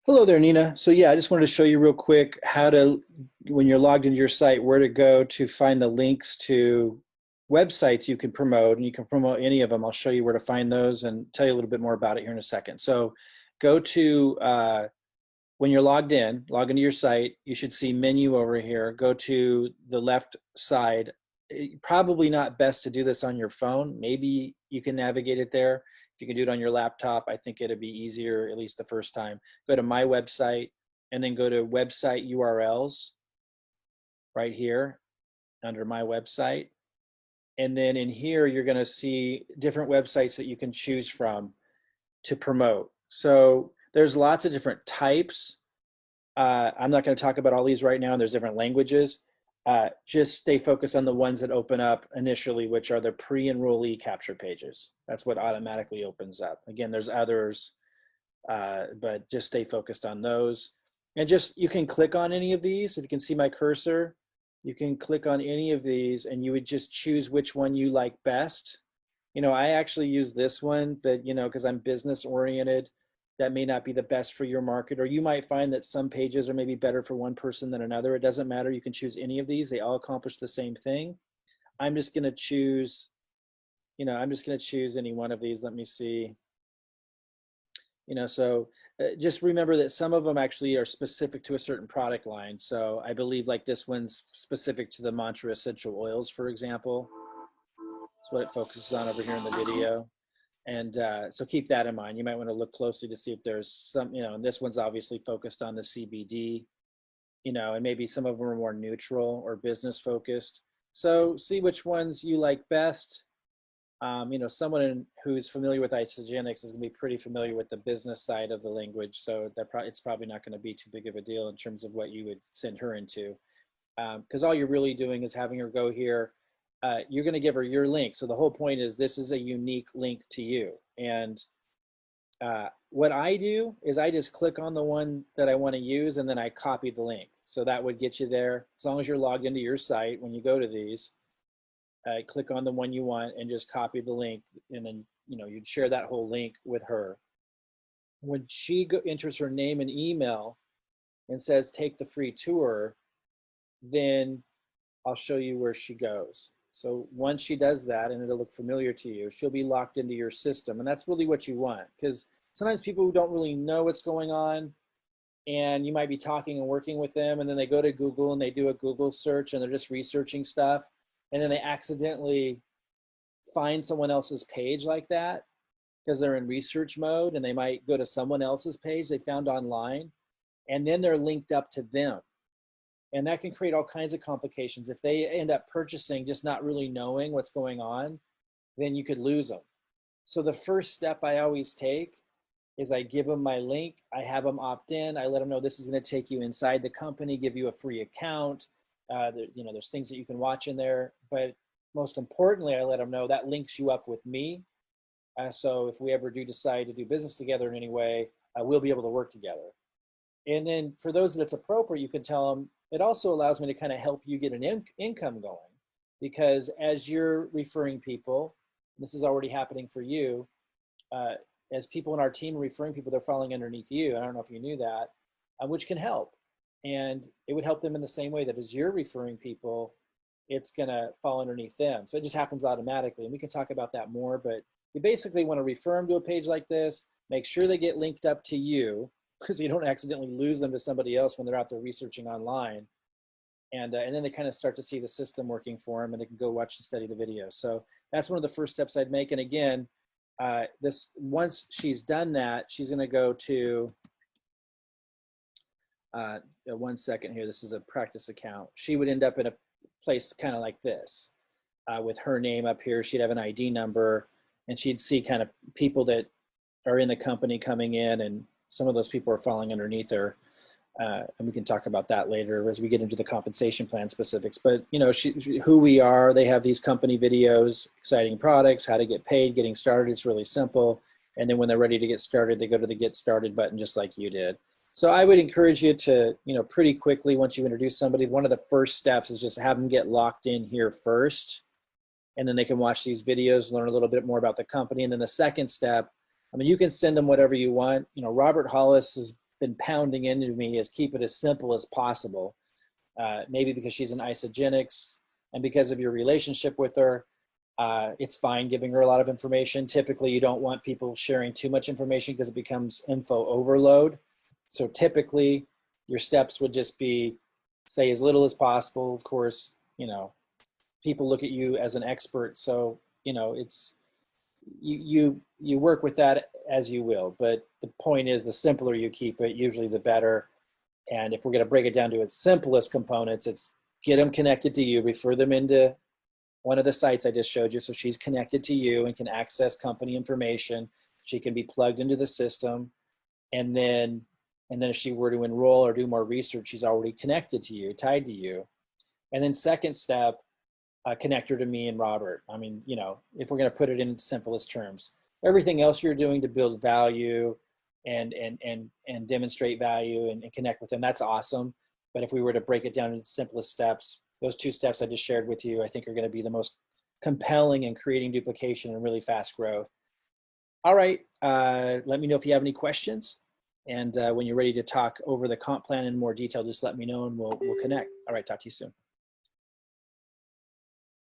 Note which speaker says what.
Speaker 1: Hello there, Nina. So yeah, I just wanted to show you real quick how to, when you're logged into your site, where to go to find the links to websites you can promote, and you can promote any of them. I'll show you where to find those and tell you a little bit more about it here in a second. So go to, when you're logged in, log into your site, you should see menu over here. Go to the left side. Probably not best to do this on your phone. Maybe you can navigate it there. If you can do it on your laptop, I think it'd be easier, at least the first time. Go to my website and then go to website URLs right here under my website. And then in here, you're going to see different websites that you can choose from to promote. So there's lots of different types. I'm not going to talk about all these right now, and there's different languages. Just stay focused on the ones that open up initially, which are the pre-enrollee capture pages. That's what automatically opens up. Again, there's others, but just stay focused on those. And just, you can click on any of these. If you can see my cursor, you can click on any of these and you would just choose which one you like best. I actually use this one, but because I'm business oriented, that may not be the best for your market, or you might find that some pages are maybe better for one person than another. It doesn't matter. You can choose any of these. They all accomplish the same thing. I'm just going to choose, any one of these. Let me see. So just remember that some of them actually are specific to a certain product line. So I believe like this one's specific to the Mantra essential oils, for example. That's what it focuses on over here in the video. And so keep that in mind. You might want to look closely to see if there's some, and this one's obviously focused on the CBD, and maybe some of them are more neutral or business focused. So see which ones you like best. Someone who's familiar with isogenics is going to be pretty familiar with the business side of the language. So it's probably not going to be too big of a deal in terms of what you would send her into. Because all you're really doing is having her go here. You're going to give her your link. So the whole point is this is a unique link to you. And what I do is I just click on the one that I want to use and then I copy the link. So that would get you there. As long as you're logged into your site when you go to these, click on the one you want and just copy the link. And then, you'd share that whole link with her. When she enters her name and email and says, take the free tour, then I'll show you where she goes. So once she does that, and it'll look familiar to you, she'll be locked into your system. And that's really what you want, because sometimes people who don't really know what's going on, and you might be talking and working with them, and then they go to Google and they do a Google search and they're just researching stuff. And then they accidentally find someone else's page like that because they're in research mode, and they might go to someone else's page they found online, and then they're linked up to them. And that can create all kinds of complications. If they end up purchasing just not really knowing what's going on, then you could lose them. So the first step I always take is I give them my link. I have them opt in. I let them know this is going to take you inside the company, give you a free account. There's things that you can watch in there. But most importantly, I let them know that links you up with me. So if we ever do decide to do business together in any way, we'll be able to work together. And then for those that it's appropriate, you can tell them, it also allows me to kind of help you get an income going, because as you're referring people, this is already happening for you, as people in our team are referring people, they're falling underneath you. I don't know if you knew that, which can help. And it would help them in the same way that as you're referring people, it's going to fall underneath them. So it just happens automatically. And we can talk about that more, but you basically want to refer them to a page like this, make sure they get linked up to you, because you don't accidentally lose them to somebody else when they're out there researching online. And then they kind of start to see the system working for them, and they can go watch and study the videos. So that's one of the first steps I'd make. And again, once she's done that, she's going to go to, one second here, this is a practice account. She would end up in a place kind of like this, with her name up here. She'd have an ID number, and she'd see kind of people that are in the company coming in, and some of those people are falling underneath her. And we can talk about that later as we get into the compensation plan specifics. But who we are, they have these company videos, exciting products, how to get paid, getting started. It's really simple. And then when they're ready to get started, they go to the Get Started button, just like you did. So I would encourage you to, pretty quickly, once you introduce somebody, one of the first steps is just have them get locked in here first. And then they can watch these videos, learn a little bit more about the company. And then the second step, you can send them whatever you want. Robert Hollis is been pounding into me is keep it as simple as possible. Maybe because she's in isogenics and because of your relationship with her, it's fine giving her a lot of information. Typically, you don't want people sharing too much information because it becomes info overload. So typically, your steps would just be say as little as possible. Of course, you know, people look at you as an expert, so you know it's you work with that as you will. But the point is, the simpler you keep it, usually the better. And if we're going to break it down to its simplest components, it's get them connected to you, refer them into one of the sites I just showed you. So she's connected to you and can access company information. She can be plugged into the system. And then if she were to enroll or do more research, she's already connected to you, tied to you. And then second step, connect her to me and Robert. I mean, you know, if we're going to put it in its simplest terms, everything else you're doing to build value and demonstrate value and connect with them, that's awesome. But if we were to break it down into the simplest steps, those 2 steps I just shared with you, I think are going to be the most compelling in creating duplication and really fast growth. All right, let me know if you have any questions. And when you're ready to talk over the comp plan in more detail, just let me know and we'll connect. All right, talk to you soon.